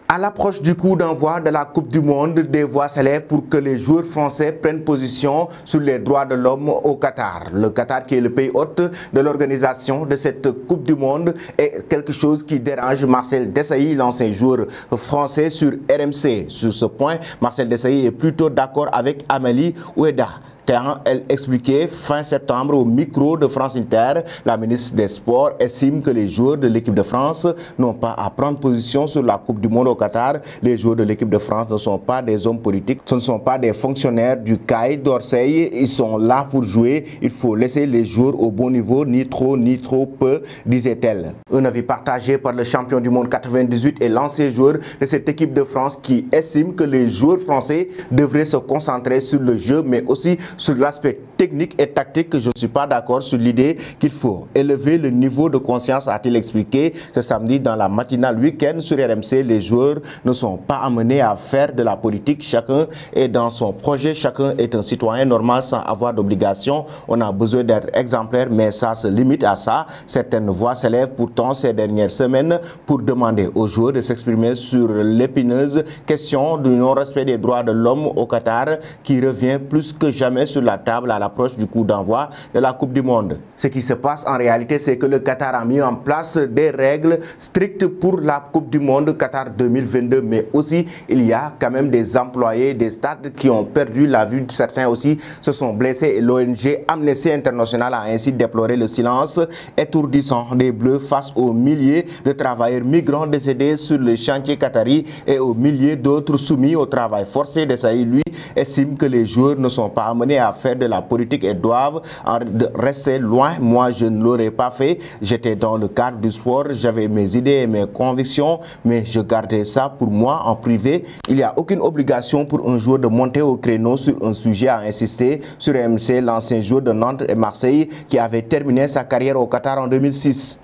À l'approche du coup d'envoi de la Coupe du Monde, des voix s'élèvent pour que les joueurs français prennent position sur les droits de l'homme au Qatar. Le Qatar, qui est le pays hôte de l'organisation de cette Coupe du Monde, est quelque chose qui dérange Marcel Desailly, l'ancien joueur français sur RMC. Sur ce point, Marcel Desailly est plutôt d'accord avec Amélie Oueda. Quand elle expliquait fin septembre au micro de France Inter, la ministre des Sports estime que les joueurs de l'équipe de France n'ont pas à prendre position sur la Coupe du Monde au Qatar. Les joueurs de l'équipe de France ne sont pas des hommes politiques, ce ne sont pas des fonctionnaires du CAI d'Orsay, ils sont là pour jouer, il faut laisser les joueurs au bon niveau, ni trop peu, disait-elle. Un avis partagé par le champion du monde 98 et l'ancien joueur de cette équipe de France qui estime que les joueurs français devraient se concentrer sur le jeu, mais aussi sur l'aspect technique et tactique. Que je ne suis pas d'accord sur l'idée qu'il faut élever le niveau de conscience, a-t-il expliqué ce samedi dans la matinale week-end sur RMC. Les joueurs ne sont pas amenés à faire de la politique. Chacun est dans son projet, chacun est un citoyen normal sans avoir d'obligation. On a besoin d'être exemplaire, mais ça se limite à ça. Certaines voix s'élèvent pourtant ces dernières semaines pour demander aux joueurs de s'exprimer sur l'épineuse question du non-respect des droits de l'homme au Qatar, qui revient plus que jamais sur la table à l'approche du coup d'envoi de la Coupe du Monde. Ce qui se passe en réalité, c'est que le Qatar a mis en place des règles strictes pour la Coupe du Monde Qatar 2022, mais aussi il y a quand même des employés des stades qui ont perdu la vue. Certains aussi se sont blessés et l'ONG Amnesty International a ainsi déploré le silence étourdissant des Bleus face aux milliers de travailleurs migrants décédés sur le chantier qatari et aux milliers d'autres soumis au travail forcé. Desailly, lui, estime que les joueurs ne sont pas amenés à faire de la politique et doivent rester loin. Moi, je ne l'aurais pas fait. J'étais dans le cadre du sport, j'avais mes idées et mes convictions, mais je gardais ça pour moi en privé. Il n'y a aucune obligation pour un joueur de monter au créneau sur un sujet, a insisté sur MC l'ancien joueur de Nantes et Marseille qui avait terminé sa carrière au Qatar en 2006.